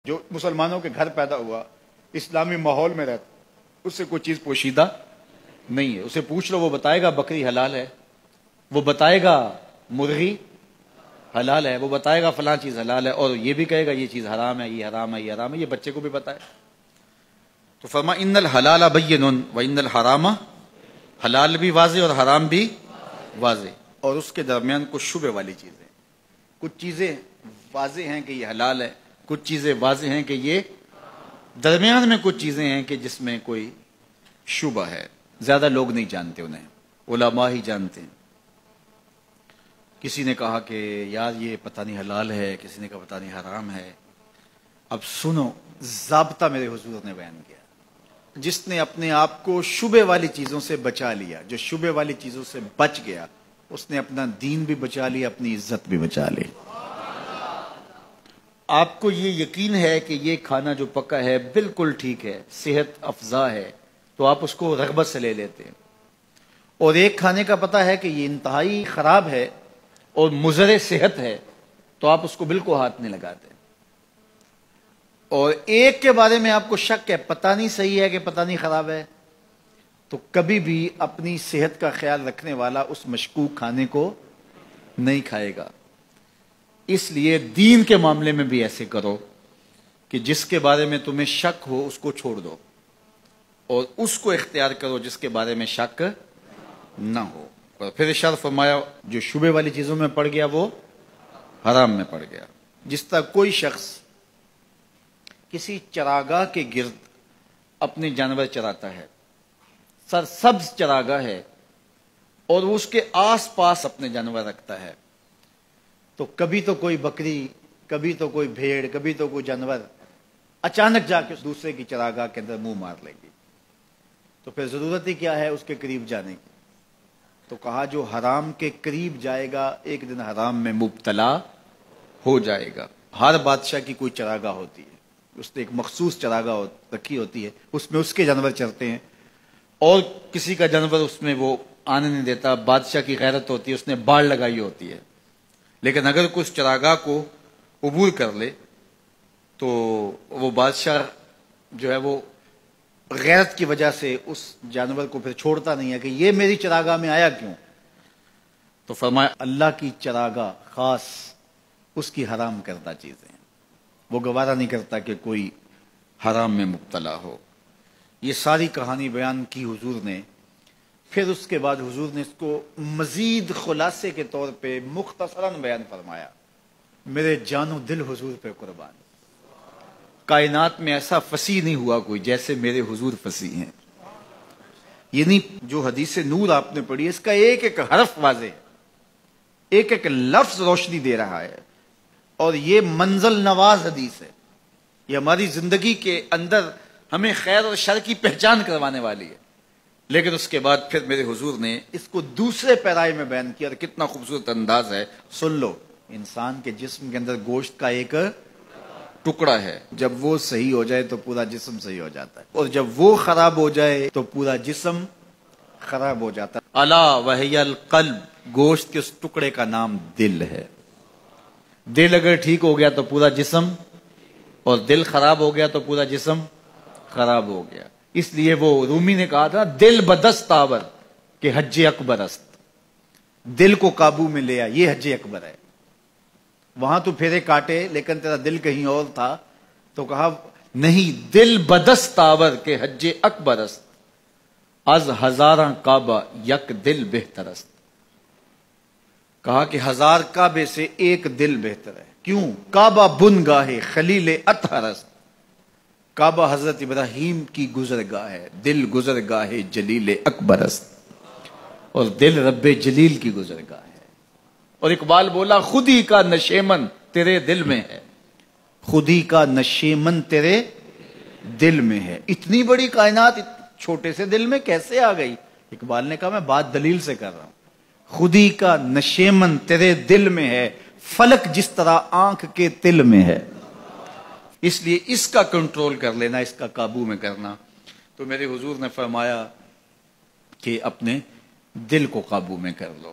جو مسلمانوں کے گھر پیدا ہوا، اسلامی ماحول میں رہتا، اس سے کوئی چیز پوشیدہ نہیں ہے. اسے پوچھ لو، وہ بتائے گا بکری حلال ہے، وہ بتائے گا مرغی حلال ہے، وہ بتائے گا فلاں چیز حلال ہے، اور یہ بھی کہے گا یہ چیز حرام ہے، یہ حرام ہے، یہ حرام ہے. یہ بچے کو بھی پتا ہے. تو فرما ان الحلال بین و ان الحرام، حلال بھی واضح اور حرام بھی واضح، اور اس کے درمیان کچھ شبہ والی چیزیں. کچھ چیزیں واضح ہیں کہ یہ حلال ہے، کچھ چیزیں واضح ہیں کہ یہ، درمیان میں کچھ چیزیں ہیں کہ جس میں کوئی شبہ ہے. زیادہ لوگ نہیں جانتے، انہیں علماء ہی جانتے ہیں. کسی نے کہا کہ یار یہ پتہ نہیں حلال ہے، کسی نے کہا پتہ نہیں حرام ہے. اب سنو، ضابطہ میرے حضور نے بیان کیا. جس نے اپنے آپ کو شبہ والی چیزوں سے بچا لیا، جو شبہ والی چیزوں سے بچ گیا، اس نے اپنا دین بھی بچا لیا، اپنی عزت بھی بچا لی. آپ کو یہ یقین ہے کہ یہ کھانا جو پکا ہے بالکل ٹھیک ہے، صحت افزا ہے، تو آپ اس کو رغبت سے لے لیتے ہیں. اور ایک کھانے کا پتہ ہے کہ یہ انتہائی خراب ہے اور مضر صحت ہے، تو آپ اس کو بالکل ہاتھ نہیں لگاتے. اور ایک کے بارے میں آپ کو شک ہے، پتہ نہیں صحیح ہے کہ پتہ نہیں خراب ہے، تو کبھی بھی اپنی صحت کا خیال رکھنے والا اس مشکوک کھانے کو نہیں کھائے گا. اس لیے دین کے معاملے میں بھی ایسے کرو کہ جس کے بارے میں تمہیں شک ہو اس کو چھوڑ دو، اور اس کو اختیار کرو جس کے بارے میں شک نہ ہو. اور پھر ارشاد فرمایا جو شبہ والی چیزوں میں پڑ گیا وہ حرام میں پڑ گیا. جس طرح کوئی شخص کسی چراگاہ کے گرد اپنے جانور چراتا ہے، سرسبز چراگاہ ہے، اور وہ اس کے آس پاس اپنے جانور رکھتا ہے، تو کبھی تو کوئی بکری، کبھی تو کوئی بھیڑ، کبھی تو کوئی جانور اچانک جا کے دوسرے کی چراگاہ کے اندر منہ مار لے گی. تو پھر ضرورت ہی کیا ہے اس کے قریب جانے کی. تو کہا جو حرام کے قریب جائے گا ایک دن حرام میں مبتلا ہو جائے گا. ہر بادشاہ کی کوئی چراگاہ ہوتی ہے، اس نے ایک مخصوص چراگاہ رکھی ہوتی ہے، اس میں اس کے جانور چرتے ہیں، اور کسی کا جانور اس میں وہ آنے نہیں دیتا. بادشاہ کی غیرت ہوتی ہے، اس نے باڑ لگائی ہوتی ہے. لیکن اگر کوئی اس چراگاہ کو عبور کر لے تو وہ بادشاہ جو ہے وہ غیرت کی وجہ سے اس جانور کو پھر چھوڑتا نہیں ہے کہ یہ میری چراگاہ میں آیا کیوں. تو فرمایا اللہ کی چراگاہ خاص اس کی حرام کردہ چیزیں، وہ گوارا نہیں کرتا کہ کوئی حرام میں مبتلا ہو. یہ ساری کہانی بیان کی حضور نے. پھر اس کے بعد حضور نے اس کو مزید خلاصے کے طور پہ مختصراً بیان فرمایا. میرے جان و دل حضور پہ قربان، کائنات میں ایسا فصیح نہیں ہوا کوئی جیسے میرے حضور فصیح ہیں. یعنی جو حدیث نور آپ نے پڑھی، اس کا ایک ایک حرف واضح ہے، ایک ایک لفظ روشنی دے رہا ہے، اور یہ منزل نواز حدیث ہے. یہ ہماری زندگی کے اندر ہمیں خیر اور شر کی پہچان کروانے والی ہے. لیکن اس کے بعد پھر میرے حضور نے اس کو دوسرے پیرائے میں بیان کیا، اور کتنا خوبصورت انداز ہے. سن لو، انسان کے جسم کے اندر گوشت کا ایک ٹکڑا ہے، جب وہ صحیح ہو جائے تو پورا جسم صحیح ہو جاتا ہے، اور جب وہ خراب ہو جائے تو پورا جسم خراب ہو جاتا ہے. الا وہی القلب، گوشت کے اس ٹکڑے کا نام دل ہے. دل اگر ٹھیک ہو گیا تو پورا جسم، اور دل خراب ہو گیا تو پورا جسم خراب ہو گیا. اس لیے وہ رومی نے کہا تھا دل بدست آور کہ حج اکبر است. دل کو قابو میں لیا، یہ حج اکبر ہے. وہاں تو پھیرے کاٹے لیکن تیرا دل کہیں اور تھا، تو کہا نہیں، دل بدست آور کہ حج اکبر است، از ہزاراں کعبہ یک دل بہتر است. کہا کہ 1000 کعبے سے ایک دل بہتر ہے. کیوں؟ کعبہ بن گاہے خلیل اطہر است. کعبہ حضرت ابراہیم کی گزرگاہ ہے، دل گزرگاہ جلیل اکبر است، اور دل رب جلیل کی گزرگاہ ہے. اور اقبال بولا خود ہی کا نشیمن تیرے دل میں ہے، خود ہی کا نشیمن تیرے دل میں ہے. اتنی بڑی کائنات چھوٹے سے دل میں کیسے آ گئی؟ اقبال نے کہا میں بات دلیل سے کر رہا ہوں. خود ہی کا نشیمن تیرے دل میں ہے، فلک جس طرح آنکھ کے تل میں ہے. اس لیے اس کا کنٹرول کر لینا، اس کا قابو میں کرنا. تو میرے حضور نے فرمایا کہ اپنے دل کو قابو میں کر لو.